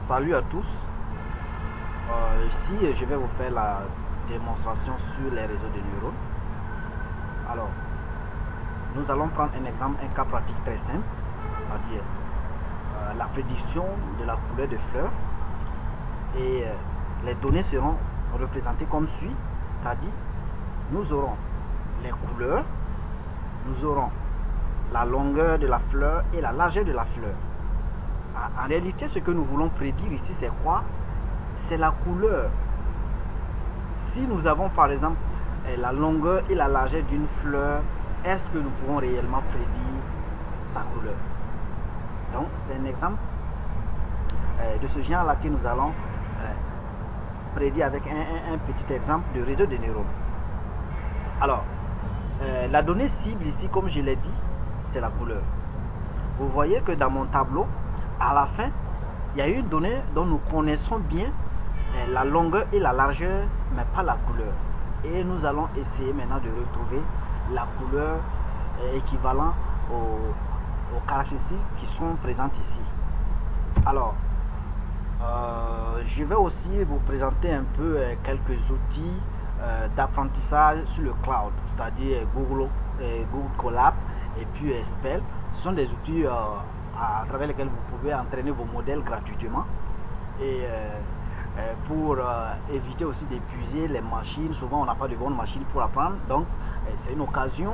Salut à tous. Ici, je vais vous faire la démonstration sur les réseaux de neurones. Alors, nous allons prendre un exemple, un cas pratique très simple, c'est-à-dire la prédiction de la couleur de fleurs. Et les données seront représentées comme suit, c'est-à-dire nous aurons les couleurs, nous aurons la longueur de la fleur et la largeur de la fleur. En réalité, ce que nous voulons prédire ici, c'est quoi? C'est la couleur. Si nous avons par exemple la longueur et la largeur d'une fleur, est-ce que nous pouvons réellement prédire sa couleur? Donc, c'est un exemple de ce genre-là que nous allons prédire avec un petit exemple de réseau de neurones. Alors, la donnée cible ici, comme je l'ai dit, c'est la couleur. Vous voyez que dans mon tableau, à la fin, il y a une donnée dont nous connaissons bien la longueur et la largeur, mais pas la couleur. Et nous allons essayer maintenant de retrouver la couleur équivalente aux caractéristiques qui sont présentes ici. Alors, je vais aussi vous présenter un peu quelques outils d'apprentissage sur le cloud, c'est-à-dire Google Colab et puis Spell. Ce sont des outils à travers lesquels vous pouvez entraîner vos modèles gratuitement et pour éviter aussi d'épuiser les machines. Souvent on n'a pas de bonnes machines pour apprendre, donc c'est une occasion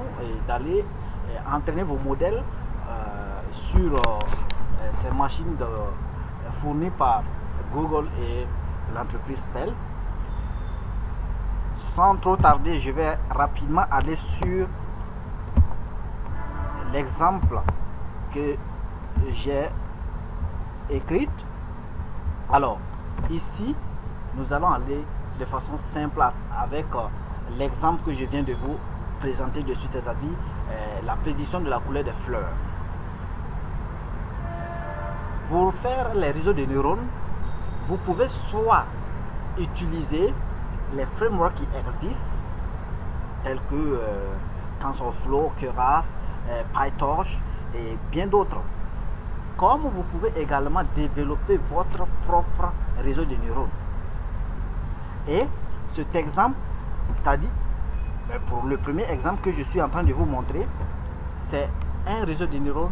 d'aller entraîner vos modèles sur ces machines fournies par Google et l'entreprise Spell. Sans trop tarder, je vais rapidement aller sur l'exemple que j'ai écrite. Alors ici nous allons aller de façon simple avec l'exemple que je viens de vous présenter dessus, c'est-à-dire la prédiction de la couleur des fleurs. Pour faire les réseaux de neurones, vous pouvez soit utiliser les frameworks qui existent tels que TensorFlow, Keras, PyTorch et bien d'autres. Comme vous pouvez également développer votre propre réseau de neurones. Et cet exemple, c'est-à-dire pour le premier exemple que je suis en train de vous montrer, c'est un réseau de neurones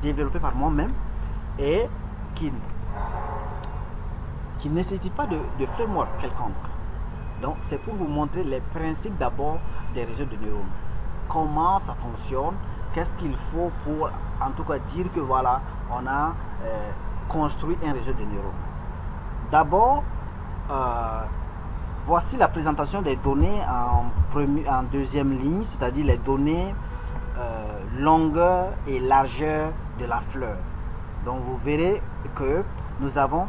développé par moi-même et qui ne nécessite pas de framework quelconque. Donc c'est pour vous montrer les principes d'abord des réseaux de neurones. Comment ça fonctionne, qu'est-ce qu'il faut pour en tout cas dire que voilà, on a construit un réseau de neurones. D'abord, voici la présentation des données en deuxième ligne, c'est-à-dire les données longueur et largeur de la fleur. Donc vous verrez que nous avons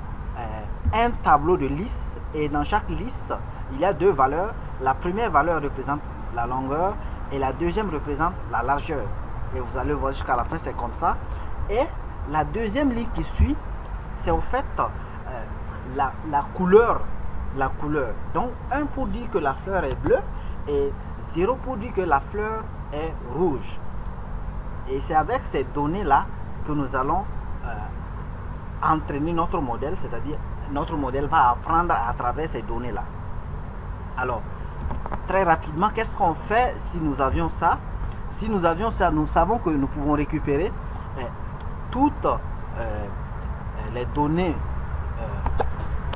un tableau de liste et dans chaque liste, il y a deux valeurs. La première valeur représente la longueur et la deuxième représente la largeur. Et vous allez voir jusqu'à la fin, c'est comme ça. Et la deuxième ligne qui suit, c'est au fait la couleur. La couleur. Donc 1 pour dire que la fleur est bleue et 0 pour dire que la fleur est rouge. Et c'est avec ces données-là que nous allons entraîner notre modèle, c'est-à-dire notre modèle va apprendre à travers ces données-là. Alors, très rapidement, qu'est-ce qu'on fait si nous avions ça? Si nous avions ça, nous savons que nous pouvons récupérer toutes les données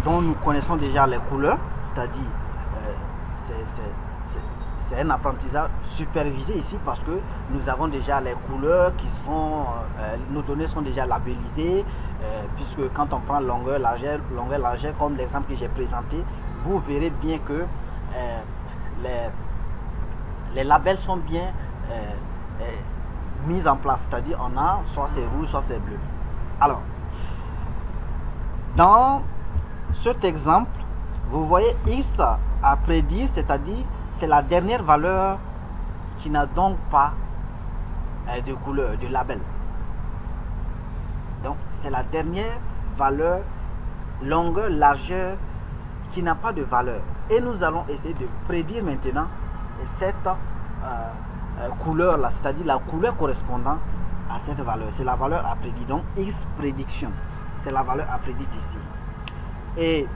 dont nous connaissons déjà les couleurs, c'est-à-dire c'est un apprentissage supervisé ici parce que nous avons déjà les couleurs qui sont, nos données sont déjà labellisées, puisque quand on prend longueur, largeur comme l'exemple que j'ai présenté, vous verrez bien que les labels sont bien mis en place, c'est-à-dire on a soit c'est rouge, soit c'est bleu. Alors, dans cet exemple, vous voyez X à prédire, c'est-à-dire c'est la dernière valeur qui n'a donc pas de couleur, de label. Donc c'est la dernière valeur longueur, largeur qui n'a pas de valeur. Et nous allons essayer de prédire maintenant cette couleur là, c'est-à-dire la couleur correspondant à cette valeur. C'est la valeur à prédire. Donc X prédiction, c'est la valeur à prédire ici. Et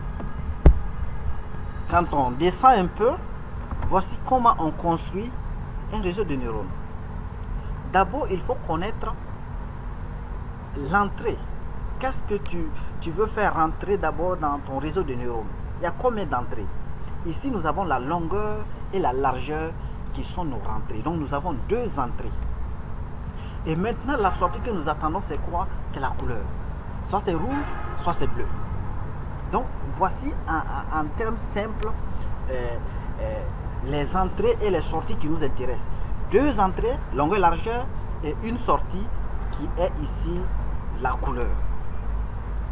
quand on descend un peu, voici comment on construit un réseau de neurones. D'abord, il faut connaître l'entrée. Qu'est-ce que tu veux faire rentrer d'abord dans ton réseau de neurones? Il y a combien d'entrées? Ici, nous avons la longueur et la largeur qui sont nos rentrées. Donc, nous avons deux entrées. Et maintenant, la sortie que nous attendons, c'est quoi? C'est la couleur. Soit c'est rouge, soit c'est bleu. Donc, voici en termes simples les entrées et les sorties qui nous intéressent. Deux entrées, longueur, largeur, et une sortie qui est ici la couleur.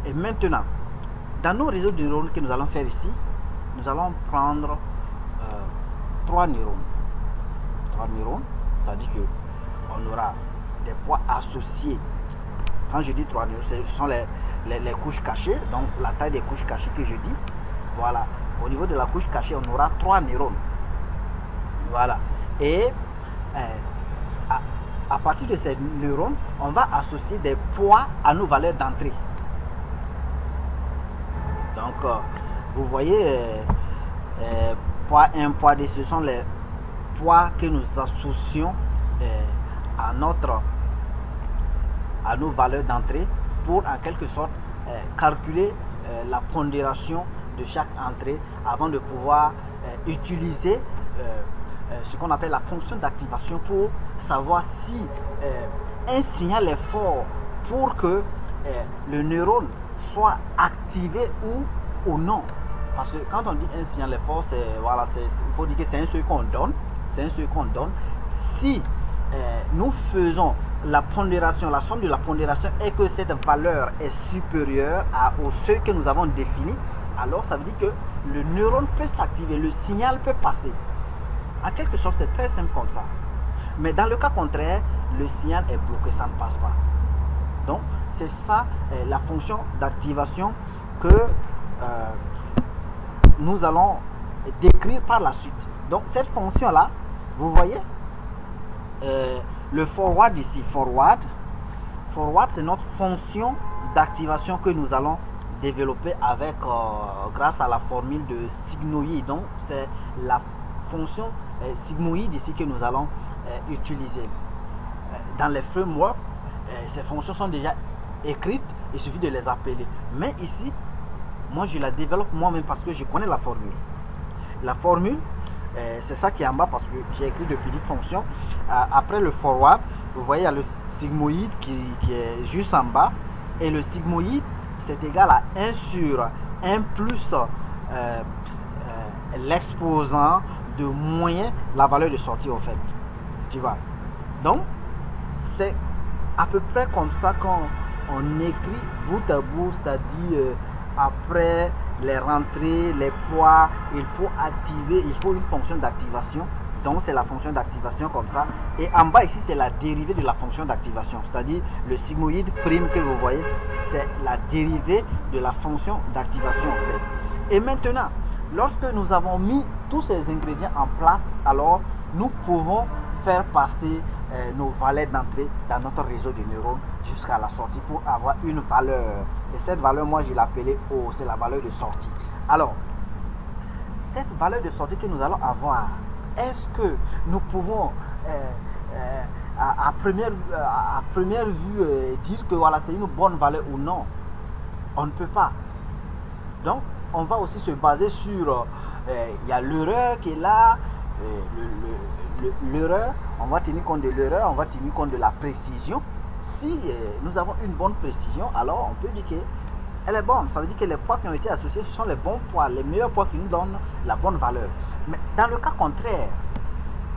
Et maintenant, dans nos réseaux de neurones que nous allons faire ici, nous allons prendre trois neurones. Trois neurones, c'est-à-dire qu'on aura des poids associés. Quand je dis trois neurones, ce sont les couches cachées, donc la taille des couches cachées que je dis. Voilà. Au niveau de la couche cachée, on aura trois neurones. Voilà. Et à partir de ces neurones, on va associer des poids à nos valeurs d'entrée. Donc, vous voyez, poids 1, poids 2, ce sont les poids que nous associons à nos valeurs d'entrée pour en quelque sorte calculer la pondération de chaque entrée avant de pouvoir utiliser ce qu'on appelle la fonction d'activation pour savoir si un signal est fort pour que le neurone soit activé ou non. Parce que quand on dit un signal est fort, voilà, il faut dire que c'est un seuil qu'on donne. C'est un seuil qu'on donne. Si nous faisons la pondération, la somme de la pondération et que cette valeur est supérieure au seuil que nous avons défini, alors ça veut dire que le neurone peut s'activer, le signal peut passer. En quelque sorte, c'est très simple comme ça. Mais dans le cas contraire, le signal est bloqué, ça ne passe pas. Donc, c'est ça la fonction d'activation que nous allons décrire par la suite. Donc, cette fonction-là, vous voyez, le forward ici, forward, c'est notre fonction d'activation que nous allons développer avec grâce à la formule de sigmoïde. Donc, c'est la fonction sigmoïde ici que nous allons utiliser. Dans les frameworks, ces fonctions sont déjà écrites, il suffit de les appeler. Mais ici, moi je la développe moi-même parce que je connais la formule. La formule, c'est ça qui est en bas parce que j'ai écrit depuis une fonction. Après le forward, vous voyez, il y a le sigmoïde qui est juste en bas. Et le sigmoïde, c'est égal à 1 sur 1 plus l'exposant de moyen la valeur de sortie en fait. Tu vois. Donc, c'est à peu près comme ça qu'on écrit bout à bout, c'est-à-dire après les rentrées, les poids, il faut activer, il faut une fonction d'activation. Donc, c'est la fonction d'activation comme ça. Et en bas ici, c'est la dérivée de la fonction d'activation, c'est-à-dire le sigmoïde prime que vous voyez, c'est la dérivée de la fonction d'activation en fait. Et maintenant, lorsque nous avons mis tous ces ingrédients en place, alors nous pouvons faire passer nos valeurs d'entrée dans notre réseau de neurones jusqu'à la sortie pour avoir une valeur. Et cette valeur, moi, je l'appelais O, c'est la valeur de sortie. Alors, cette valeur de sortie que nous allons avoir, est-ce que nous pouvons à première vue dire que voilà, c'est une bonne valeur ou non? On ne peut pas. Donc, on va aussi se baser sur, il y a l'erreur qui est là, l'erreur, on va tenir compte de l'erreur, on va tenir compte de la précision. Si nous avons une bonne précision, alors on peut dire qu'elle est bonne. Ça veut dire que les poids qui ont été associés, ce sont les bons poids, les meilleurs poids qui nous donnent la bonne valeur. Mais dans le cas contraire,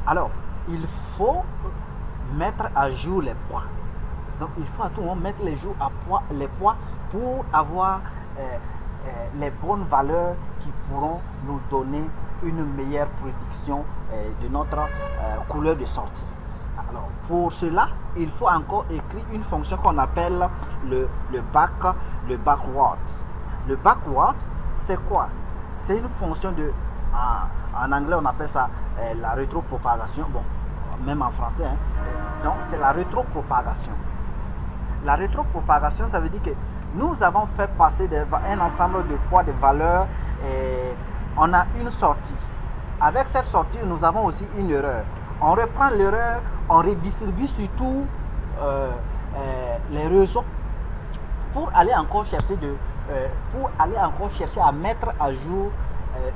alors il faut mettre à jour les poids. Donc il faut à tout moment mettre les poids pour avoir les bonnes valeurs qui pourront nous donner une meilleure prédiction de notre couleur de sortie. Alors pour cela, il faut encore écrire une fonction qu'on appelle le backward. Le backward, c'est quoi? C'est une fonction de, en anglais on appelle ça la rétropropagation, bon, même en français, hein. Donc c'est la rétropropagation. La rétropropagation, ça veut dire que nous avons fait passer un ensemble de poids, de valeurs, et on a une sortie. Avec cette sortie, nous avons aussi une erreur. On reprend l'erreur, on redistribue sur tous les réseaux pour aller encore chercher à mettre à jour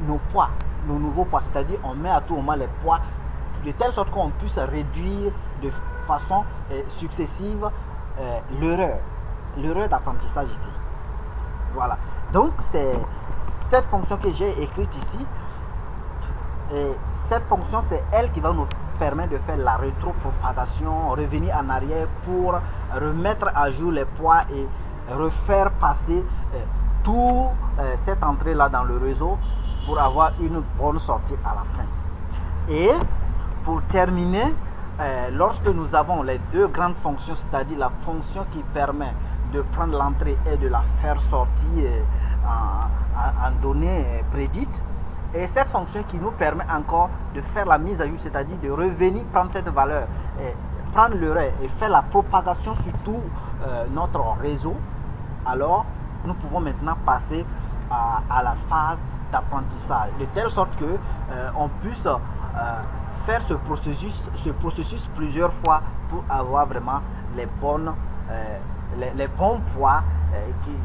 nos poids, nos nouveaux poids. C'est-à-dire on met à tout moment les poids de telle sorte qu'on puisse réduire de façon successive l'erreur d'apprentissage ici. Voilà. Donc c'est cette fonction que j'ai écrite ici. Et cette fonction, c'est elle qui va nous permettre de faire la rétropropagation, revenir en arrière pour remettre à jour les poids et refaire passer toute cette entrée là dans le réseau pour avoir une bonne sortie à la fin. Et pour terminer, lorsque nous avons les deux grandes fonctions, c'est-à-dire la fonction qui permet de prendre l'entrée et de la faire sortir en données prédites, et cette fonction qui nous permet encore de faire la mise à jour, c'est-à-dire de revenir prendre cette valeur, et prendre le reste et faire la propagation sur tout notre réseau, alors nous pouvons maintenant passer à la phase d'apprentissage, de telle sorte que on puisse faire ce processus plusieurs fois pour avoir vraiment les bons poids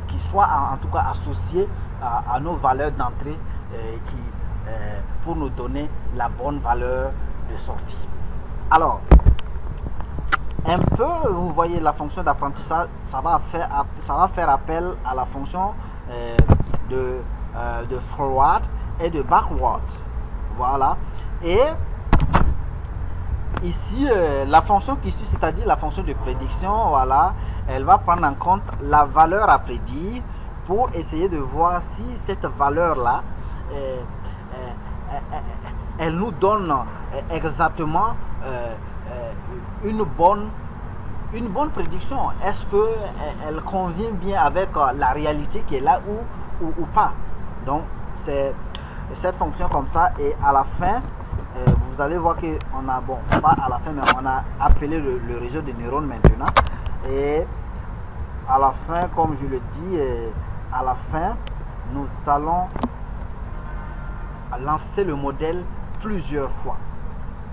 qui soient en tout cas associés à nos valeurs d'entrée pour nous donner la bonne valeur de sortie. Alors, un peu, vous voyez la fonction d'apprentissage, ça va faire appel à la fonction de forward et de backward. Voilà. Et ici, la fonction qui suit, c'est-à-dire la fonction de prédiction, voilà, elle va prendre en compte la valeur à prédire pour essayer de voir si cette valeur-là, elle nous donne exactement une bonne prédiction. Est-ce qu'elle convient bien avec la réalité qui est là ou pas? Donc, c'est cette fonction comme ça. Et à la fin, vous allez voir qu'on a, bon, pas à la fin, mais on a appelé le réseau de neurones maintenant. Et à la fin, comme je le dis, à la fin, nous allons lancer le modèle plusieurs fois.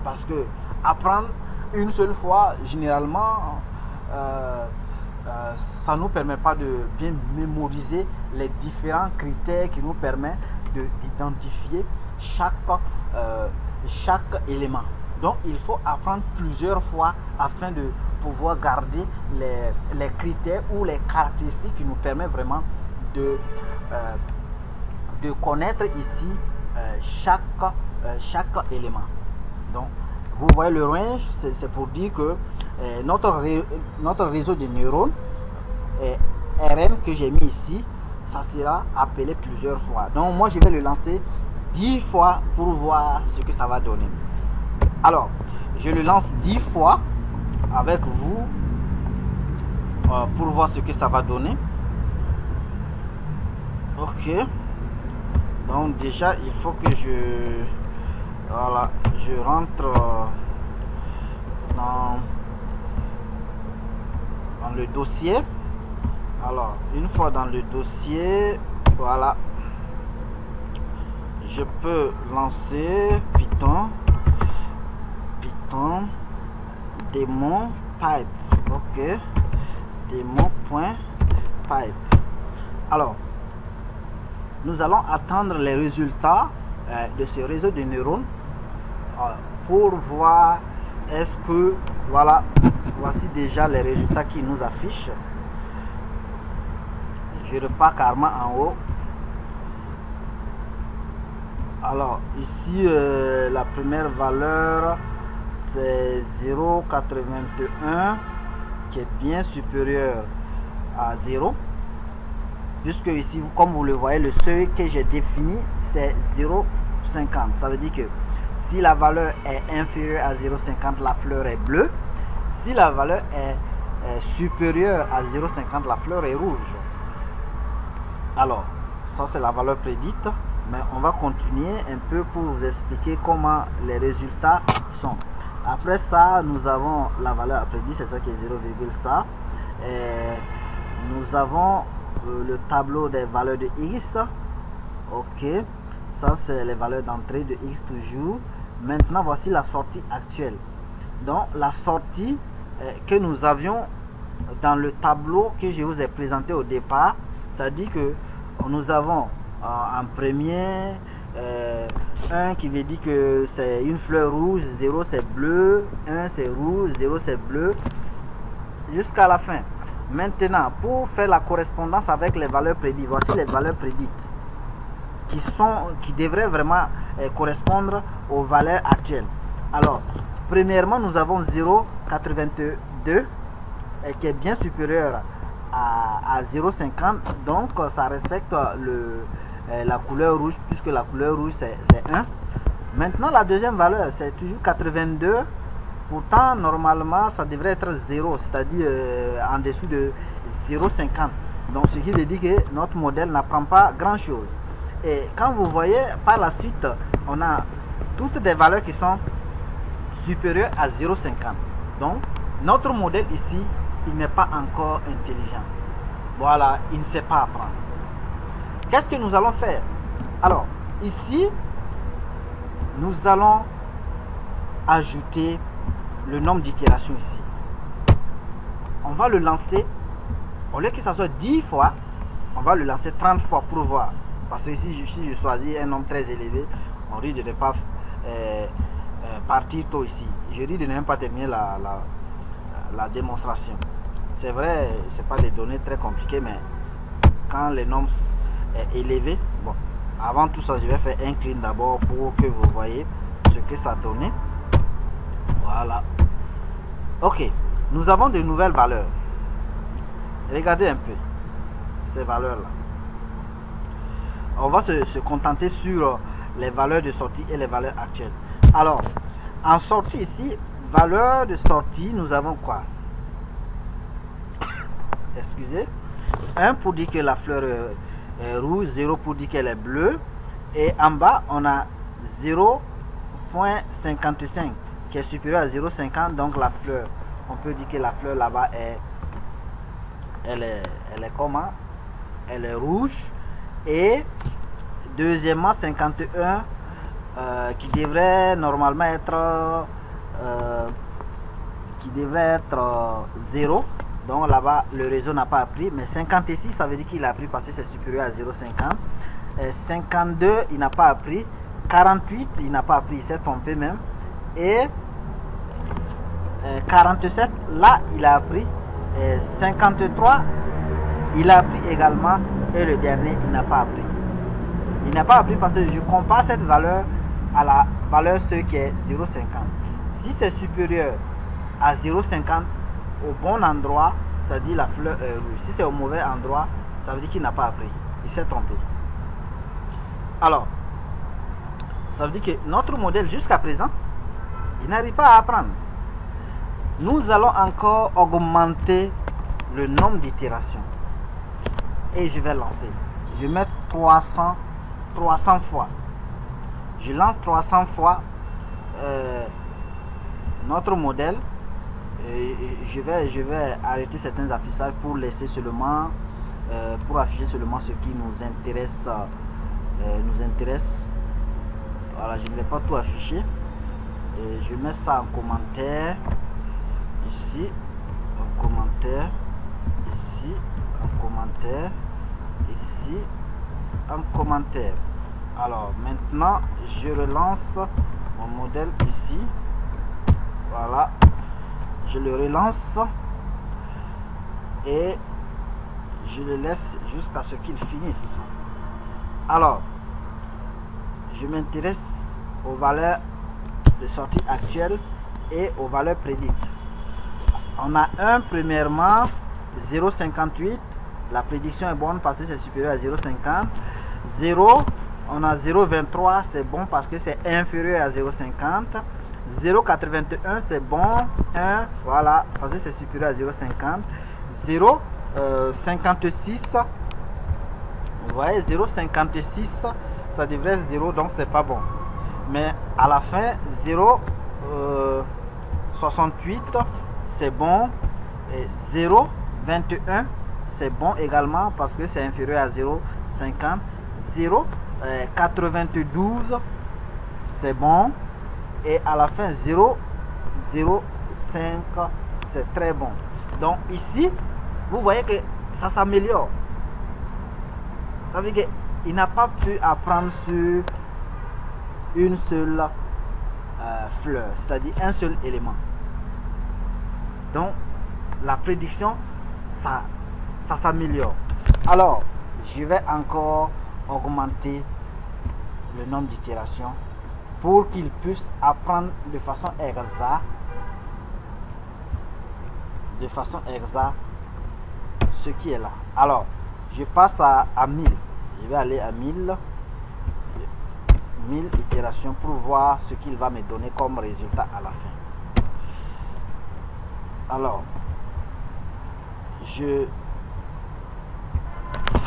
Parce que apprendre une seule fois, généralement, ça ne nous permet pas de bien mémoriser les différents critères qui nous permettent d'identifier chaque élément. Donc, il faut apprendre plusieurs fois afin de pouvoir garder les critères ou les caractéristiques qui nous permettent vraiment de connaître ici chaque élément. Donc, vous voyez le range, c'est pour dire que notre réseau de neurones RM que j'ai mis ici, ça sera appelé plusieurs fois. Donc, moi, je vais le lancer 10 fois pour voir ce que ça va donner. Alors, je le lance 10 fois avec vous pour voir ce que ça va donner. Ok. Donc déjà, il faut que je rentre dans le dossier. Alors, une fois dans le dossier, voilà, je peux lancer Python démon pipe. Ok, démon.pipe. Alors, nous allons attendre les résultats de ce réseau de neurones pour voir est-ce que, voilà, voici déjà les résultats qui nous affichent. Je repars carrément en haut. Alors ici la première valeur c'est 0,81 qui est bien supérieur à 0. Puisque ici, comme vous le voyez, le seuil que j'ai défini, c'est 0,50. Ça veut dire que si la valeur est inférieure à 0,50, la fleur est bleue. Si la valeur est supérieure à 0,50, la fleur est rouge. Alors, ça c'est la valeur prédite. Mais on va continuer un peu pour vous expliquer comment les résultats sont. Après ça, nous avons la valeur prédite, c'est ça qui est 0, ça. Et nous avons le tableau des valeurs de x. Ok, ça c'est les valeurs d'entrée de x toujours. Maintenant voici la sortie actuelle. Donc la sortie que nous avions dans le tableau que je vous ai présenté au départ, c'est-à-dire que nous avons en premier 1 qui veut dire que c'est une fleur rouge, 0 c'est bleu, 1 c'est rouge, 0 c'est bleu, jusqu'à la fin. Maintenant, pour faire la correspondance avec les valeurs prédites, voici les valeurs prédites qui devraient vraiment correspondre aux valeurs actuelles. Alors, premièrement, nous avons 0,82 qui est bien supérieur à 0,50, donc ça respecte la couleur rouge, puisque la couleur rouge c'est 1. Maintenant la deuxième valeur c'est toujours 82, pourtant normalement ça devrait être 0, c'est-à-dire en dessous de 0,50. donc ce qui veut dire que notre modèle n'apprend pas grand chose. Et quand vous voyez par la suite, on a toutes des valeurs qui sont supérieures à 0,50. donc notre modèle ici, il n'est pas encore intelligent. Voilà, il ne sait pas apprendre. Qu'est-ce que nous allons faire? Alors, ici, nous allons ajouter le nombre d'itérations ici. On va le lancer, au lieu que ça soit 10 fois, on va le lancer 30 fois pour voir. Parce que ici, si je choisis un nombre très élevé, on risque de ne pas partir tôt ici. Je risque de ne même pas terminer la démonstration. C'est vrai, c'est pas des données très compliquées, mais quand le nombre est élevé, bon, avant tout ça, je vais faire un clean d'abord pour que vous voyez ce que ça donnait. Voilà. Ok, nous avons de nouvelles valeurs. Regardez un peu ces valeurs-là. On va se contenter sur les valeurs de sortie et les valeurs actuelles. Alors, en sortie ici, valeur de sortie, nous avons quoi? Excusez, 1 pour dire que la fleur est rouge, 0 pour dire qu'elle est bleue, et en bas on a 0,55 qui est supérieur à 0,50, donc la fleur, on peut dire que la fleur là-bas elle est comment? Elle est rouge. Et deuxièmement 51 qui devrait normalement être 0. Donc là-bas, le réseau n'a pas appris. Mais 56, ça veut dire qu'il a appris parce que c'est supérieur à 0,50. 52, il n'a pas appris. 48, il n'a pas appris. Il s'est trompé même. Et 47, là, il a appris. 53, il a appris également. Et le dernier, il n'a pas appris. Il n'a pas appris parce que je compare cette valeur à la valeur ce qui est 0,50. Si c'est supérieur à 0,50, au bon endroit, ça dit la fleur est rouge. Si c'est au mauvais endroit, ça veut dire qu'il n'a pas appris. Il s'est trompé. Alors, ça veut dire que notre modèle jusqu'à présent, il n'arrive pas à apprendre. Nous allons encore augmenter le nombre d'itérations. Et je vais lancer. Je mets 300 fois. Je lance 300 fois notre modèle. Je vais arrêter certains affichages pour laisser seulement pour afficher seulement ce qui nous intéresse. Voilà, je ne vais pas tout afficher. Et je mets ça en commentaire ici, en commentaire ici, en commentaire ici, en commentaire. Alors maintenant je relance mon modèle ici. Voilà, je le relance et je le laisse jusqu'à ce qu'il finisse. Alors je m'intéresse aux valeurs de sortie actuelles et aux valeurs prédites. On a un premièrement 0,58. La prédiction est bonne parce que c'est supérieur à 0,50. 0, on a 0,23, c'est bon parce que c'est inférieur à 0,50. 0,81 c'est bon. 1, voilà, parce que c'est supérieur à 0,50. 0,56, vous voyez, 0,56, ça devrait être 0, donc c'est pas bon. Mais à la fin, 0,68 c'est bon. Et 0,21 c'est bon également parce que c'est inférieur à 0,50. 0,92 c'est bon. Et à la fin 0,05 c'est très bon. Donc ici, vous voyez que ça s'améliore. Ça veut dire qu'il n'a pas pu apprendre sur une seule fleur, c'est-à-dire un seul élément. Donc la prédiction, ça s'améliore. Alors, je vais encore augmenter le nombre d'itérations pour qu'il puisse apprendre de façon exacte ce qui est là. Alors, je passe à 1000. Je vais aller à 1000 itérations pour voir ce qu'il va me donner comme résultat à la fin. Alors, je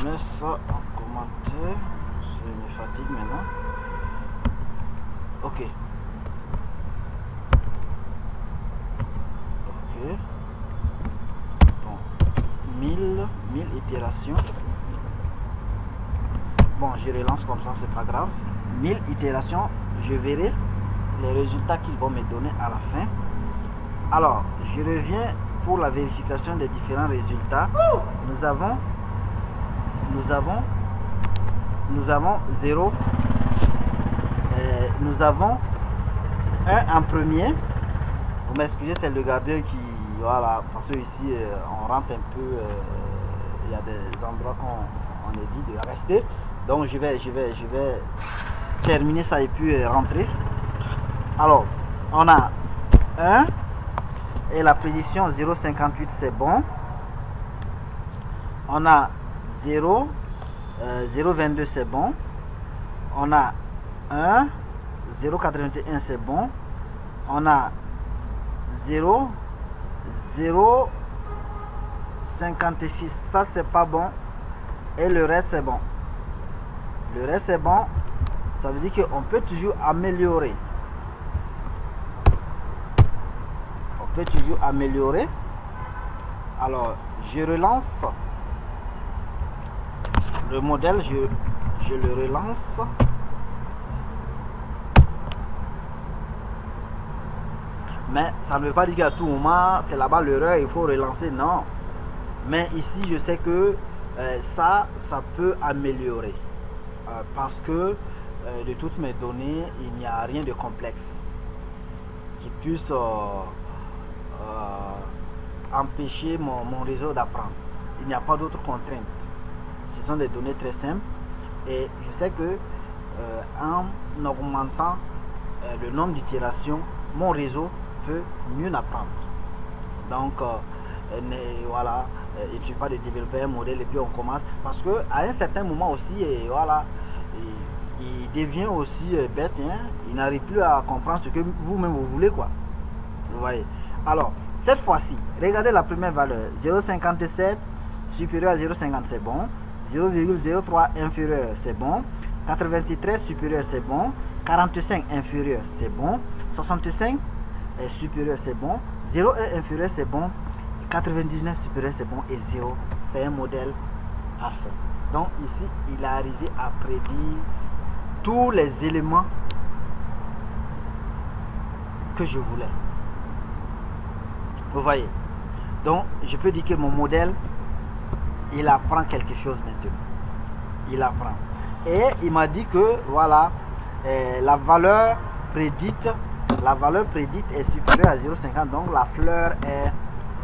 mets ça en commentaire. Je me fatigue maintenant. Ok. Bon, 1000 itérations. Bon, je relance comme ça, c'est pas grave. 1000 itérations, je verrai les résultats qu'ils vont me donner à la fin. Alors, je reviens pour la vérification des différents résultats. Nous avons 0. Nous avons 1 en premier. Vous m'excusez, c'est le gardien qui... Voilà, parce que ici, on rentre un peu... Il y a des endroits qu'on est dit de rester. Donc, je vais terminer ça et puis rentrer. Alors, on a 1. Et la prédiction 0,58, c'est bon. On a 0,22, c'est bon. On a 1, 0,81, c'est bon. On a 0,56, ça c'est pas bon. Et le reste c'est bon. Le reste c'est bon. Ça veut dire qu'on peut toujours améliorer. On peut toujours améliorer. Alors, je relance le modèle, je le relance. Mais ça ne veut pas dire qu'à tout moment, c'est là-bas l'erreur, il faut relancer. Non. Mais ici, je sais que ça peut améliorer. Parce que de toutes mes données, il n'y a rien de complexe qui puisse empêcher mon réseau d'apprendre. Il n'y a pas d'autres contraintes. Ce sont des données très simples. Et je sais que en augmentant le nombre d'itérations, mon réseau peut mieux apprendre. Donc voilà, il ne suffit pas de développer un modèle et puis on commence, parce que à un certain moment aussi, voilà, il devient aussi bête, hein? Il n'arrive plus à comprendre ce que vous-même vous voulez, quoi. Vous voyez. Alors cette fois-ci, regardez la première valeur, 0,57 supérieur à 0,50, c'est bon. 0,03 inférieur, c'est bon. 93 supérieur, c'est bon. 45 inférieur, c'est bon. 65 supérieur, c'est bon. 0,1 inférieur, c'est bon. 99 supérieur, c'est bon. Et 0, c'est un modèle parfait. Donc ici, il est arrivé à prédire tous les éléments que je voulais. Vous voyez. Donc je peux dire que mon modèle, il apprend quelque chose maintenant. Il apprend. Et il m'a dit que voilà, la valeur prédite est supérieure à 0,50. Donc la fleur est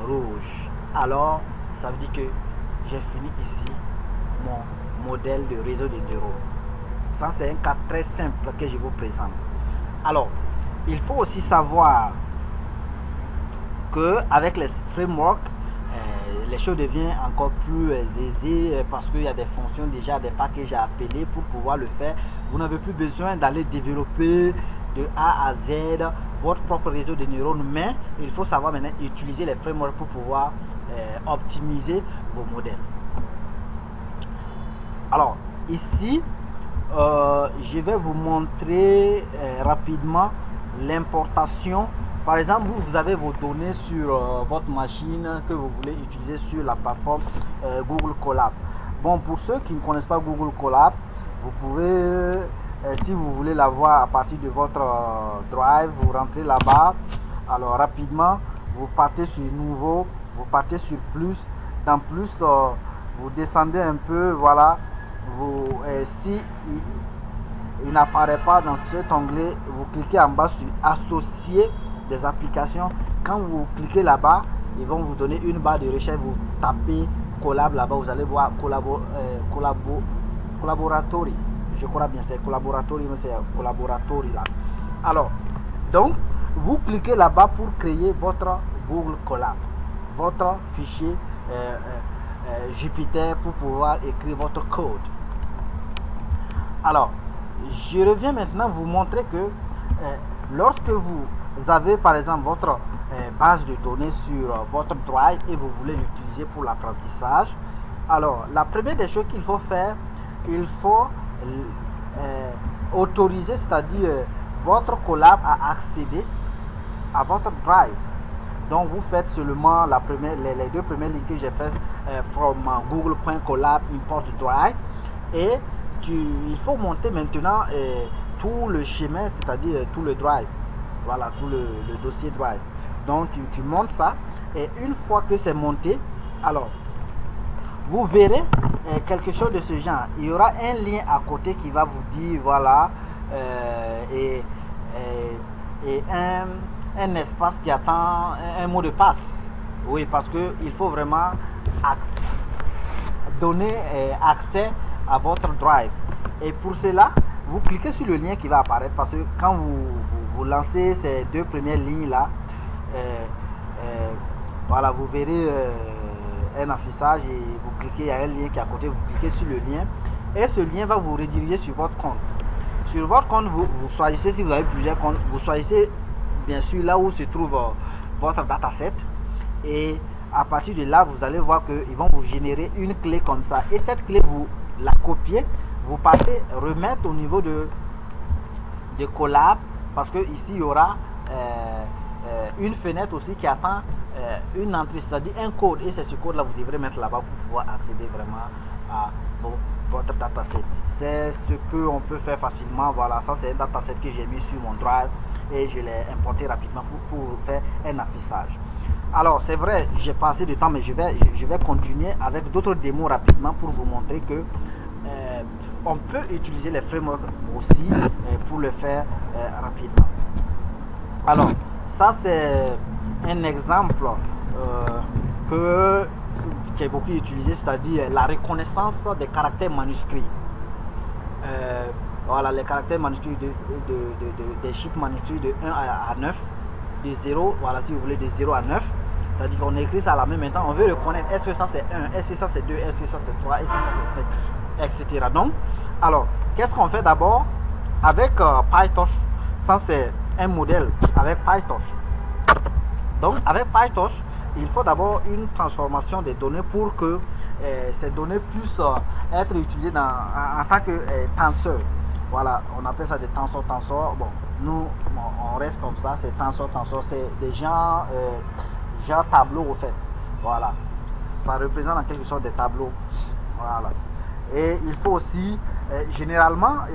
rouge. Alors, ça veut dire que j'ai fini ici mon modèle de réseau de neurones. Ça, c'est un cas très simple que je vous présente. Alors, il faut aussi savoir que avec les frameworks, les choses deviennent encore plus aisées parce qu'il y a des fonctions déjà, des packages à appeler pour pouvoir le faire. Vous n'avez plus besoin d'aller développer de A à Z votre propre réseau de neurones, mais il faut savoir maintenant utiliser les frameworks pour pouvoir optimiser vos modèles. Alors ici, je vais vous montrer rapidement l'importation Par exemple, vous avez vos données sur votre machine que vous voulez utiliser sur la plateforme Google Colab. Bon, pour ceux qui ne connaissent pas Google Colab, vous pouvez, si vous voulez la voir à partir de votre Drive, vous rentrez là-bas. Alors rapidement, vous partez sur Nouveau, vous partez sur Plus. Dans Plus, vous descendez un peu, voilà. Si il n'apparaît pas dans cet onglet, vous cliquez en bas sur Associer des applications. Quand vous cliquez là-bas, ils vont vous donner une barre de recherche. Vous tapez Colab là-bas, vous allez voir Collaboratory. Je crois bien c'est Collaboratory, mais c'est Collaboratory là. Alors, donc, vous cliquez là-bas pour créer votre Google Colab, votre fichier Jupyter pour pouvoir écrire votre code. Alors, je reviens maintenant vous montrer que lorsque vous avez par exemple votre base de données sur votre Drive et vous voulez l'utiliser pour l'apprentissage, alors la première des choses qu'il faut faire, il faut autoriser, c'est-à-dire votre Colab à accéder à votre Drive. Donc vous faites seulement les deux premières lignes que j'ai fait from google.colab import drive, et il faut monter maintenant tout le schéma, c'est-à-dire tout le drive, voilà, tout le dossier drive. Donc tu montes ça, et une fois que c'est monté, alors vous verrez quelque chose de ce genre. Il y aura un lien à côté qui va vous dire voilà, et un espace qui attend un mot de passe. Oui, parce que il faut vraiment donner accès à votre Drive. Et pour cela, vous cliquez sur le lien qui va apparaître, parce que quand vous lancez ces deux premières lignes là, voilà, vous verrez un affichage et vous cliquez, il y a un lien qui est à côté, vous cliquez sur le lien et ce lien va vous rediriger sur votre compte. Sur votre compte, vous choisissez, si vous avez plusieurs comptes, vous choisissez bien sûr là où se trouve votre dataset, et à partir de là vous allez voir qu'ils vont vous générer une clé comme ça, et cette clé vous la copiez, vous partez remettre au niveau de Colab, parce que ici il y aura une fenêtre aussi qui attend une entrée, c'est-à-dire un code, et c'est ce code là vous devrez mettre là-bas pour pouvoir accéder vraiment à votre dataset. C'est ce que on peut faire facilement. Voilà, ça c'est un dataset que j'ai mis sur mon Drive et je l'ai importé rapidement pour faire un affichage. Alors c'est vrai, j'ai passé du temps, mais je vais continuer avec d'autres démos rapidement pour vous montrer que on peut utiliser les frameworks aussi pour le faire rapidement. Alors ça c'est un exemple qui est beaucoup utilisé, c'est-à-dire la reconnaissance des caractères manuscrits. Voilà, les caractères manuscrits des chiffres manuscrits de 1 à 9, de 0, voilà, si vous voulez, de 0 à 9. C'est-à-dire qu'on écrit ça à la même temps, on veut reconnaître est-ce que ça c'est 1, est-ce que ça c'est 2, est-ce que ça c'est 3, est-ce que ça c'est 7, etc. Donc, alors, qu'est-ce qu'on fait d'abord avec PyTorch? Ça c'est un modèle avec PyTorch. Donc, avec PyTorch, il faut d'abord une transformation des données pour que ces données puissent être utilisées en tant que tenseur. Voilà, on appelle ça des tenseurs. Bon, nous, on reste comme ça, c'est tenseur, c'est des gens tableaux au fait. Voilà, ça représente en quelque sorte des tableaux. Voilà. Et il faut aussi, généralement,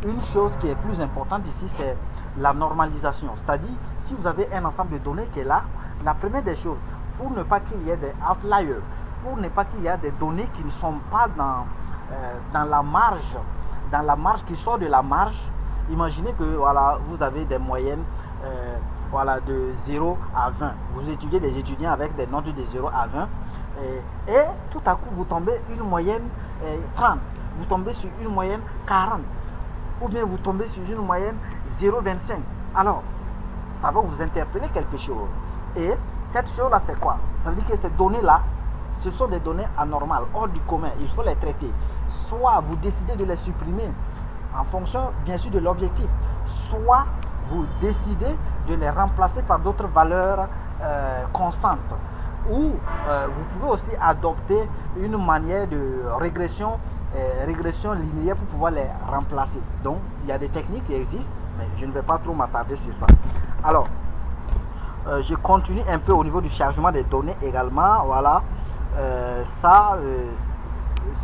une chose qui est plus importante ici, c'est la normalisation. C'est-à-dire, si vous avez un ensemble de données qui est là, la première des choses, pour ne pas qu'il y ait des outliers, pour ne pas qu'il y ait des données qui ne sont pas dans la marge, qui sort de la marge. Imaginez que voilà, vous avez des moyennes voilà, de 0 à 20. Vous étudiez des étudiants avec des notes de 0 à 20 et tout à coup vous tombez une moyenne 30, vous tombez sur une moyenne 40, ou bien vous tombez sur une moyenne 0,25. Alors, ça va vous interpeller quelque chose. Et cette chose-là, c'est quoi? Ça veut dire que ces données-là, ce sont des données anormales, hors du commun. Il faut les traiter. Soit vous décidez de les supprimer en fonction, bien sûr, de l'objectif. Soit vous décidez de les remplacer par d'autres valeurs constantes. Ou vous pouvez aussi adopter une manière de régression linéaire pour pouvoir les remplacer. Donc, il y a des techniques qui existent, mais je ne vais pas trop m'attarder sur ça. Alors, je continue un peu au niveau du chargement des données également. Voilà,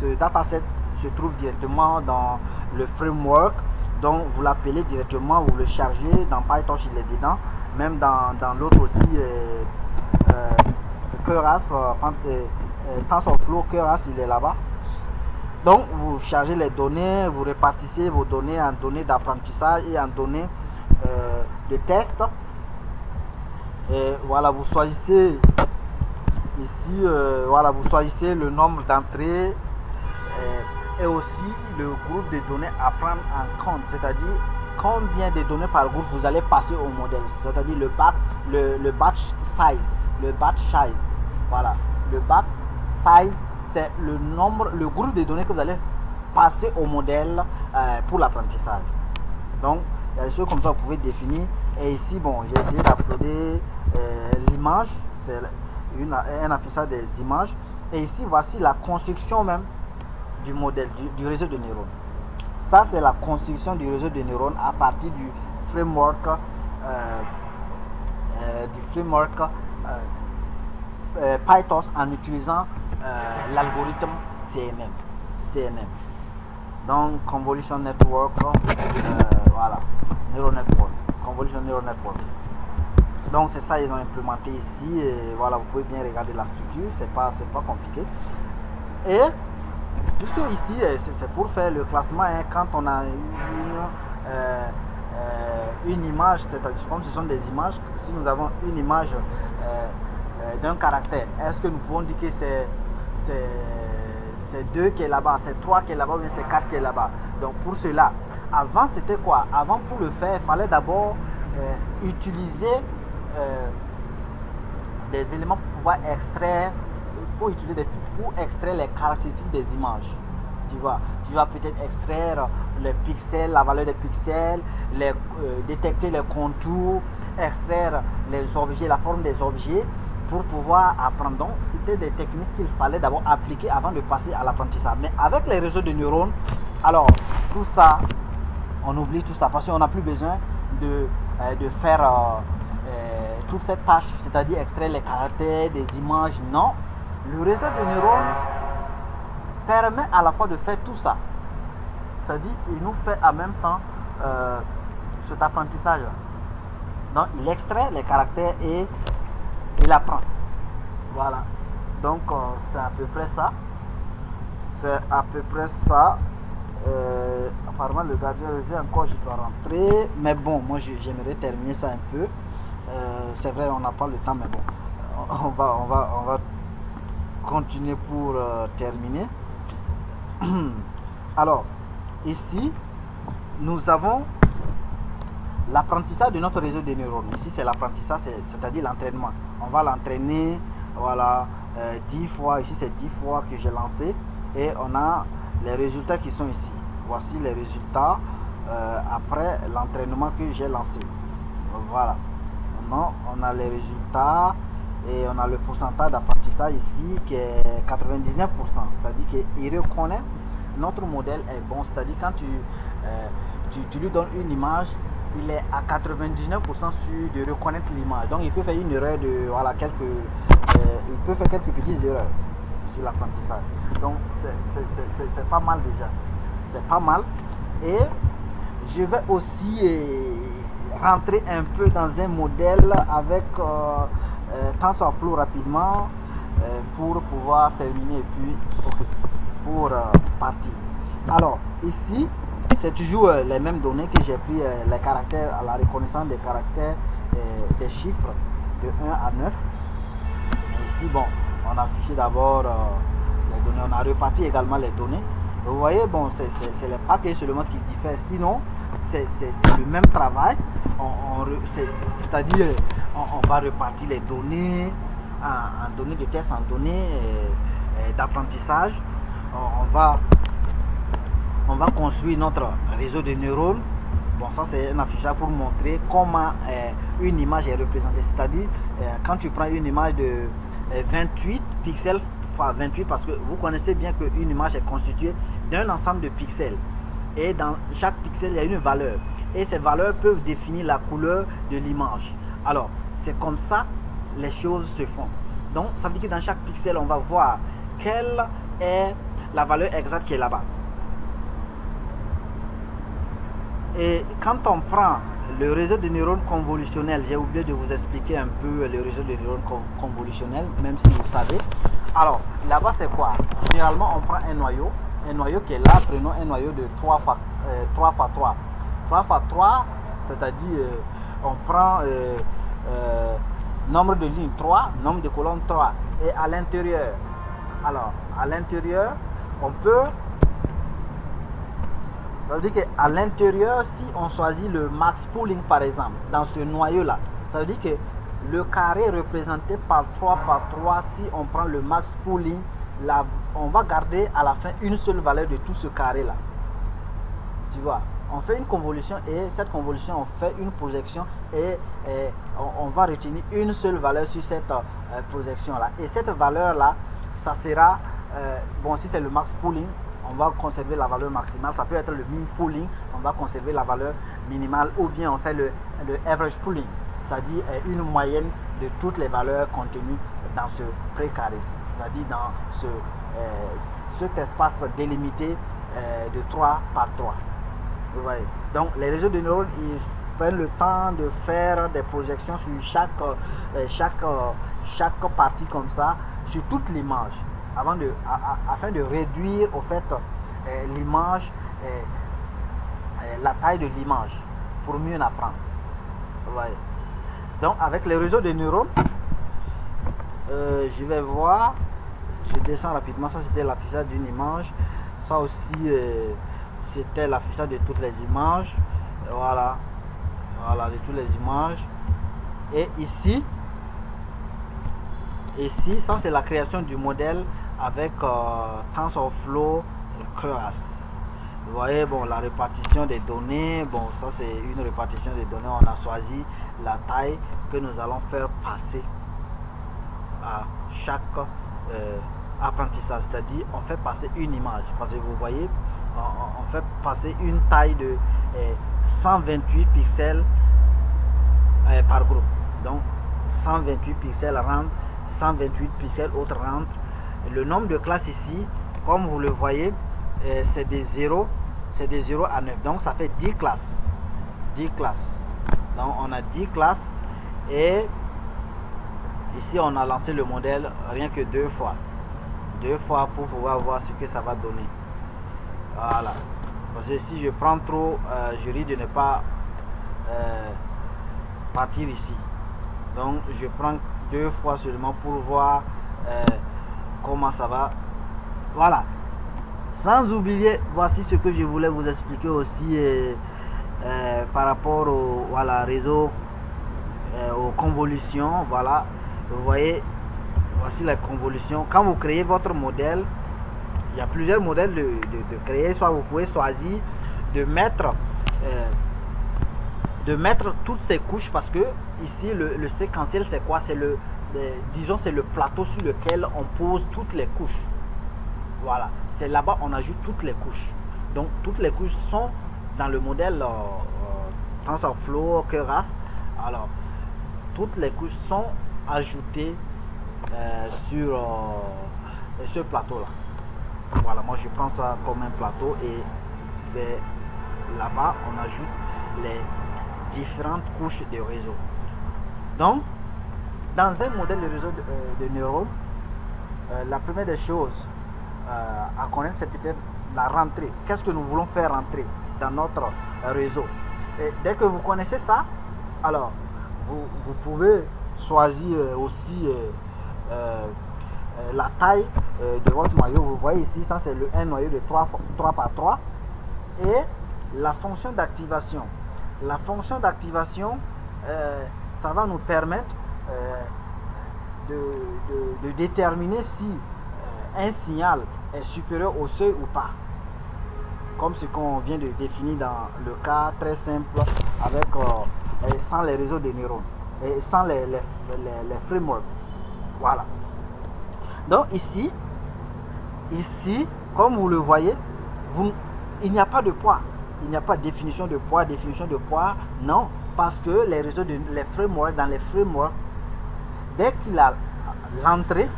ce dataset se trouve directement dans le framework, donc vous l'appelez directement, vous le chargez dans PyTorch, il est dedans, même dans l'autre aussi, Keras, TensorFlow, Keras, il est là-bas. Donc vous chargez les données, vous répartissez vos données en données d'apprentissage et en données de test. Et voilà, vous choisissez ici, voilà, vous choisissez le nombre d'entrées et aussi le groupe de données à prendre en compte, c'est-à-dire combien de données par groupe vous allez passer au modèle, c'est-à-dire le batch size, voilà, le batch size, c'est le nombre, le groupe de données que vous allez passer au modèle pour l'apprentissage. Donc il y a des choses comme ça, vous pouvez définir. Et ici, bon, j'ai essayé d'uploader l'image, c'est un affichage des images. Et ici, voici la construction même du modèle, du réseau de neurones. Ça, c'est la construction du réseau de neurones à partir du framework, PyTorch en utilisant l'algorithme CNN. Donc, Convolution Network, voilà, Neural Network, Convolution Neural Network. Donc, c'est ça, ils ont implémenté ici. Et voilà, vous pouvez bien regarder la structure, c'est pas compliqué. Et juste ici, c'est pour faire le classement, hein, quand on a une image, c'est-à-dire comme ce sont des images, si nous avons une image d'un caractère, est-ce que nous pouvons dire que c'est 2 qui est là-bas, c'est 3 qui est là-bas, ou bien c'est 4 qui est là-bas? Donc pour cela, avant c'était quoi? Avant, pour le faire, il fallait d'abord utiliser des éléments pour pouvoir extraire. Il faut utiliser des filtres pour extraire les caractéristiques des images. Tu vas peut-être extraire les pixels, la valeur des pixels, détecter les contours, extraire les objets, la forme des objets pour pouvoir apprendre. Donc, c'était des techniques qu'il fallait d'abord appliquer avant de passer à l'apprentissage. Mais avec les réseaux de neurones, alors tout ça, on oublie tout ça parce qu'on n'a plus besoin de faire toute cette tâche, c'est-à-dire extraire les caractères des images. Non, le réseau de neurones permet à la fois de faire tout ça, c'est-à-dire il nous fait en même temps cet apprentissage. Donc il extrait les caractères et il apprend. Voilà, donc c'est à peu près ça. Apparemment le gardien revient encore, je dois rentrer, mais bon, moi j'aimerais terminer ça un peu. C'est vrai, on n'a pas le temps, mais bon, on va continuer pour terminer. Alors ici nous avons l'apprentissage de notre réseau de neurones. Ici c'est l'apprentissage, c'est-à-dire l'entraînement. On va l'entraîner, voilà, 10 fois. Ici c'est 10 fois que j'ai lancé et on a les résultats qui sont ici. Voici les résultats après l'entraînement que j'ai lancé. Voilà, on a les résultats et on a le pourcentage d'apprentissage ici qui est 99%, c'est-à-dire qu'il reconnaît notre modèle est bon, c'est-à-dire quand tu lui donnes une image, il est à 99% sûr de reconnaître l'image. Donc il peut faire une erreur de voilà il peut faire quelques petites erreurs sur l'apprentissage. Donc c'est pas mal déjà, c'est pas mal. Et je vais aussi rentrer un peu dans un modèle avec TensorFlow rapidement pour pouvoir terminer et puis pour partir. Alors ici c'est toujours les mêmes données que j'ai pris, les caractères, la reconnaissance des caractères, des chiffres de 1 à 9. Et ici bon, on a affiché d'abord les données, on a reparti également les données. Vous voyez, bon, c'est les packages seulement qui diffèrent, sinon c'est le même travail. C'est-à-dire on va repartir les données en données de test, en données d'apprentissage. On va construire notre réseau de neurones. Bon, ça c'est un affichage pour montrer comment une image est représentée. C'est-à-dire quand tu prends une image de 28 pixels, enfin 28 parce que vous connaissez bien qu'une image est constituée d'un ensemble de pixels. Et dans chaque pixel, il y a une valeur. Et ces valeurs peuvent définir la couleur de l'image. Alors, C'est comme ça les choses se font. Donc ça veut dire que dans chaque pixel, on va voir quelle est la valeur exacte qui est là-bas. Et quand on prend le réseau de neurones convolutionnels, j'ai oublié de vous expliquer un peu le réseau de neurones convolutionnels, même si vous savez. Alors, là-bas, c'est quoi? Généralement, on prend un noyau qui est là. Prenons un noyau de 3 x 3. 3 x 3, c'est-à-dire, on prend nombre de lignes 3, nombre de colonnes 3. Et à l'intérieur, alors, à l'intérieur, on peut... Ça veut dire qu'à l'intérieur, si on choisit le max pooling par exemple, dans ce noyau-là, ça veut dire que le carré représenté par 3 par 3, si on prend le max pooling, là, on va garder à la fin une seule valeur de tout ce carré-là. Tu vois, on fait une convolution et cette convolution, on fait une projection et on va retenir une seule valeur sur cette projection-là. Et cette valeur-là, ça sera, bon, si c'est le max pooling, on va conserver la valeur maximale. Ça peut être le min pooling, on va conserver la valeur minimale, ou bien on fait le average pooling, c'est-à-dire une moyenne de toutes les valeurs contenues dans ce précarré, c'est-à-dire dans cet espace délimité de 3 par 3. Vous voyez. Donc les réseaux de neurones, ils prennent le temps de faire des projections sur chaque partie comme ça, sur toute l'image, afin de réduire au fait l'image, la taille de l'image, pour mieux apprendre. Vous voyez. Donc avec les réseaux de neurones, je vais voir, je descends rapidement. Ça c'était l'affichage d'une image, ça aussi c'était l'affichage de toutes les images. Voilà, de toutes les images. Et ici, ça c'est la création du modèle avec TensorFlow Keras. Vous voyez, bon, la répartition des données, bon, ça c'est une répartition des données. On a choisi la taille que nous allons faire passer à chaque apprentissage, c'est-à-dire on fait passer une image, parce que vous voyez, on fait passer une taille de 128 pixels par groupe. Donc 128 pixels rentrent, 128 pixels autres rentrent. Le nombre de classes ici, comme vous le voyez, c'est des 0 à 9, donc ça fait 10 classes. Donc on a 10 classes et ici on a lancé le modèle rien que deux fois pour pouvoir voir ce que ça va donner. Voilà, parce que si je prends trop, je risque de ne pas partir ici. Donc je prends deux fois seulement pour voir comment ça va. Voilà. Sans oublier, voici ce que je voulais vous expliquer aussi par rapport au réseau, aux convolutions. Voilà, vous voyez, voici la convolution. Quand vous créez votre modèle, il y a plusieurs modèles de créer. Soit vous pouvez choisir de mettre toutes ces couches, parce que ici le séquentiel c'est quoi? C'est disons c'est le plateau sur lequel on pose toutes les couches. Voilà, c'est là-bas on ajoute toutes les couches. Donc toutes les couches sont dans le modèle TensorFlow Keras. Alors toutes les couches sont ajoutées sur ce plateau-là. Voilà, moi je prends ça comme un plateau et c'est là-bas on ajoute les différentes couches de réseau. Donc dans un modèle de réseau de neurones, la première des choses à connaître, c'est peut-être la rentrée. Qu'est-ce que nous voulons faire rentrer dans notre réseau? Et dès que vous connaissez ça, alors vous pouvez choisir aussi la taille de votre noyau. Vous voyez ici, ça c'est un noyau de 3 par 3. Et la fonction d'activation. La fonction d'activation, ça va nous permettre de déterminer si un signal est supérieur au seuil ou pas, comme ce qu'on vient de définir dans le cas très simple avec sans les réseaux de neurones et sans les frameworks. Voilà. Donc ici comme vous le voyez, il n'y a pas de poids, il n'y a pas de définition de poids, non, Parce que les frameworks, dans les frameworks, dès qu'il a l'entrée,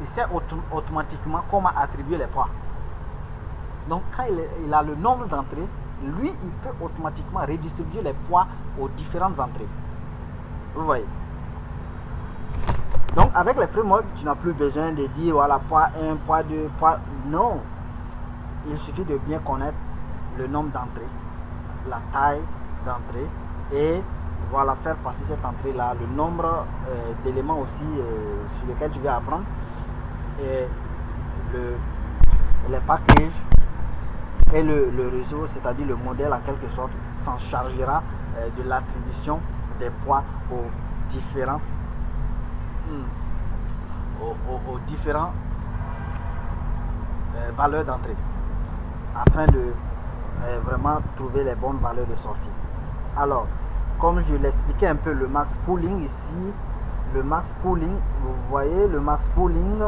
il sait automatiquement comment attribuer les poids. Donc quand il a le nombre d'entrées, lui, il peut automatiquement redistribuer les poids aux différentes entrées. Vous voyez. Donc avec les frameworks, tu n'as plus besoin de dire voilà poids 1, poids 2, poids... Non. Il suffit de bien connaître le nombre d'entrées, la taille d'entrée et voilà faire passer cette entrée là, le nombre d'éléments aussi sur lesquels tu vas apprendre et les packages et le réseau, c'est-à-dire le modèle en quelque sorte, s'en chargera de l'attribution des poids aux différents valeurs d'entrée afin de vraiment trouver les bonnes valeurs de sortie. Alors, comme je l'expliquais un peu, le max pooling ici, le max pooling, vous voyez, le max pooling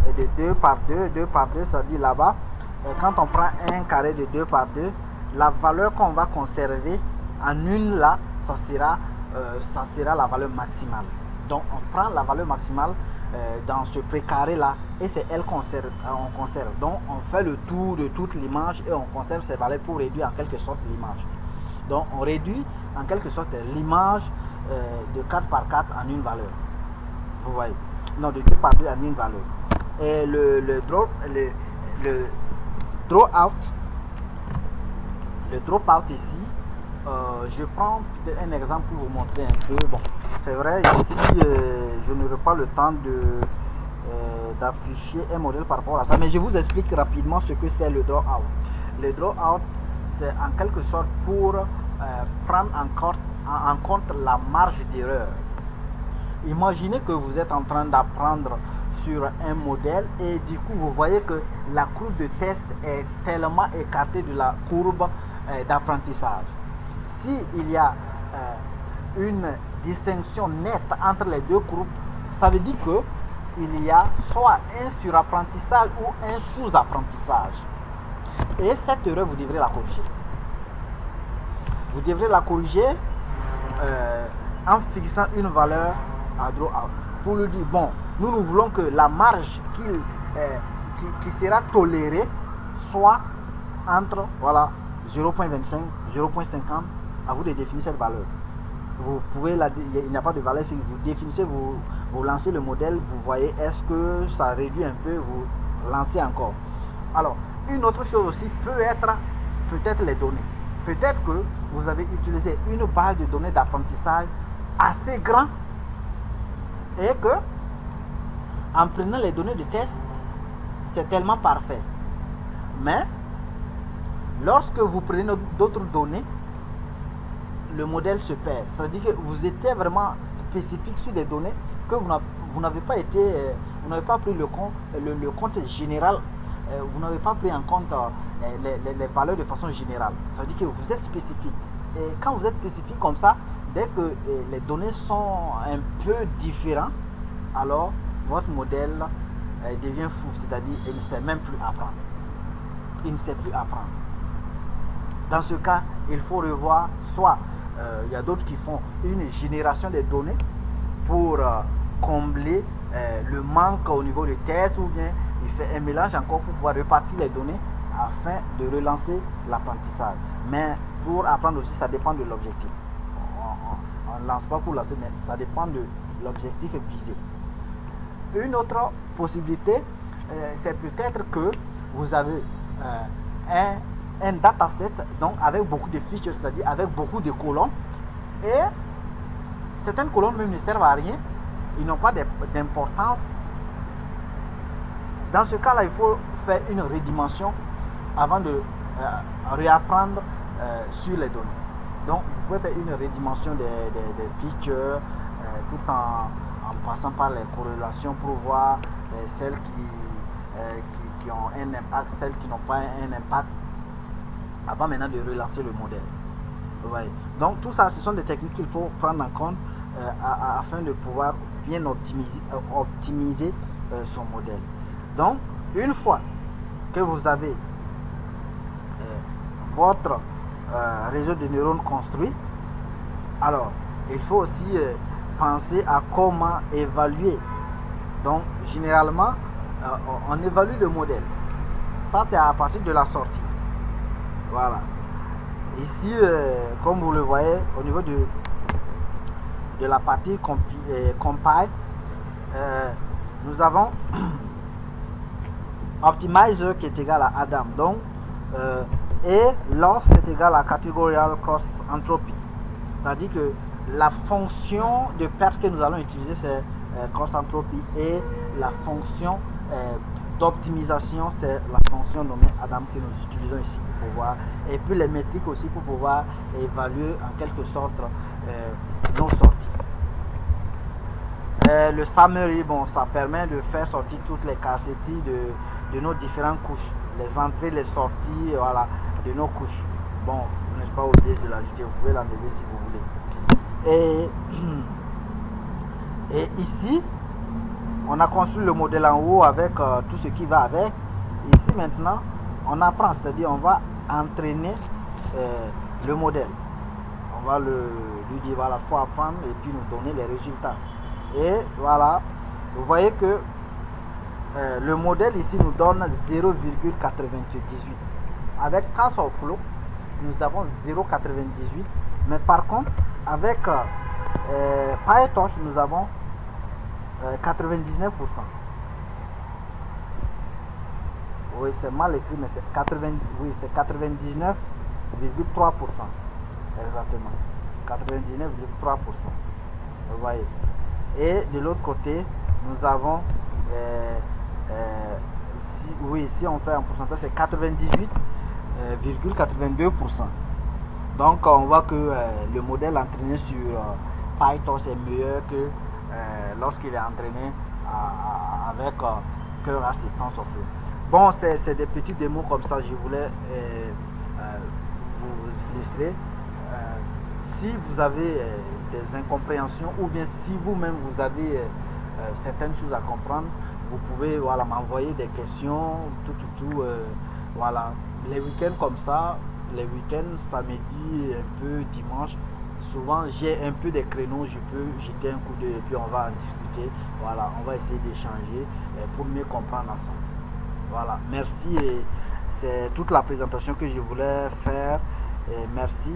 est de 2 par 2, 2 par 2, ça dit là-bas. Quand on prend un carré de 2 par 2, la valeur qu'on va conserver en une là, ça sera la valeur maximale. Donc on prend la valeur maximale dans ce précaré là et c'est elle qu'on conserve. Donc on fait le tour de toute l'image et on conserve ces valeurs pour réduire en quelque sorte l'image. Donc on réduit en quelque sorte l'image de 4 par 4 en une valeur. Vous voyez. Non, de 2 par 2 en une valeur. Et le drop out ici, je prends peut-être un exemple pour vous montrer un peu. Bon, c'est vrai, ici, je n'aurai pas le temps d'afficher un modèle par rapport à ça, mais je vous explique rapidement ce que c'est le drop out. Le drop out, c'est en quelque sorte pour prendre en compte la marge d'erreur. Imaginez que vous êtes en train d'apprendre sur un modèle et du coup vous voyez que la courbe de test est tellement écartée de la courbe d'apprentissage. S'il y a une distinction nette entre les deux courbes, ça veut dire que il y a soit un surapprentissage ou un sous-apprentissage. Et cette erreur, vous devrez la corriger. Vous devrez la corriger en fixant une valeur à draw out. Pour lui dire, bon, nous voulons que la marge qui sera tolérée soit entre voilà, 0.25, 0.50. À vous de définir cette valeur. Vous pouvez il n'y a pas de valeur fixe. Vous définissez, vous lancez le modèle, vous voyez est-ce que ça réduit un peu, vous lancez encore. Alors, une autre chose aussi peut être peut-être les données. Peut-être que vous avez utilisé une base de données d'apprentissage assez grande et que en prenant les données de test, c'est tellement parfait. Mais lorsque vous prenez d'autres données, le modèle se perd. C'est-à-dire que vous étiez vraiment spécifique sur des données que vous n'avez pas été, vous n'avez pas pris le compte général, vous n'avez pas pris en compte les valeurs de façon générale. Ça veut dire que vous êtes spécifique. Et quand vous êtes spécifique comme ça, dès que les données sont un peu différentes, alors votre modèle devient fou. C'est-à-dire qu'il ne sait même plus apprendre. Il ne sait plus apprendre. Dans ce cas, il faut revoir soit il y a d'autres qui font une génération des données pour combler le manque au niveau du test, ou bien il fait un mélange encore pour pouvoir repartir les données afin de relancer l'apprentissage. Mais pour apprendre aussi, ça dépend de l'objectif. On ne lance pas pour lancer, mais ça dépend de l'objectif visé. Une autre possibilité, c'est peut-être que vous avez un dataset donc avec beaucoup de fichiers, c'est-à-dire avec beaucoup de colonnes, et certaines colonnes même ne servent à rien, ils n'ont pas d'importance. Dans ce cas là, il faut faire une redimension avant de réapprendre sur les données. Donc vous pouvez faire une redimension des features tout en passant par les corrélations pour voir celles qui ont un impact, celles qui n'ont pas un impact, avant maintenant de relancer le modèle. Vous voyez. Donc tout ça, ce sont des techniques qu'il faut prendre en compte afin de pouvoir bien optimiser son modèle. Donc une fois que vous avez votre réseau de neurones construit, Alors, il faut aussi penser à comment évaluer. Donc, généralement, on évalue le modèle. Ça, c'est à partir de la sortie. Voilà. Ici, comme vous le voyez, au niveau de la partie compile, nous avons optimizer qui est égal à Adam. Donc, et loss est égal à categorical cross entropy. C'est-à-dire que la fonction de perte que nous allons utiliser, c'est cross entropy, et la fonction d'optimisation, c'est la fonction nommée Adam que nous utilisons ici pour pouvoir, et puis les métriques aussi pour pouvoir évaluer en quelque sorte nos sorties. Le summary, bon, ça permet de faire sortir toutes les capacités de nos différentes couches, les entrées, les sorties, voilà, de nos couches. Bon, je n'ai pas oublié de l'ajouter, vous pouvez l'enlever si vous voulez. Et ici, on a construit le modèle en haut avec tout ce qui va avec. Ici maintenant, on apprend, c'est-à-dire on va entraîner le modèle. On va lui dire, voilà, il faut apprendre et puis nous donner les résultats. Et voilà, vous voyez que le modèle ici nous donne 0,98. Avec TensorFlow, nous avons 0,98. Mais par contre, avec PyTorch, nous avons 99%. Oui, c'est mal écrit, mais c'est 99,3%. Exactement. 99,3%. Vous voyez. Et de l'autre côté, nous avons si on fait un pourcentage, c'est 98,82%. Donc on voit que le modèle entraîné sur PyTorch est meilleur que lorsqu'il est entraîné avec Keras et TensorFlow. Bon, c'est des petits démos comme ça, je voulais vous illustrer. Si vous avez des incompréhensions, ou bien si vous-même vous avez certaines choses à comprendre, vous pouvez, voilà, m'envoyer des questions, voilà. Les week-ends comme ça, les week-ends, samedi, un peu dimanche, souvent j'ai un peu des créneaux, je peux jeter un coup d'œil et puis on va en discuter. Voilà, on va essayer d'échanger pour mieux comprendre ensemble. Voilà, merci, et c'est toute la présentation que je voulais faire. Et merci.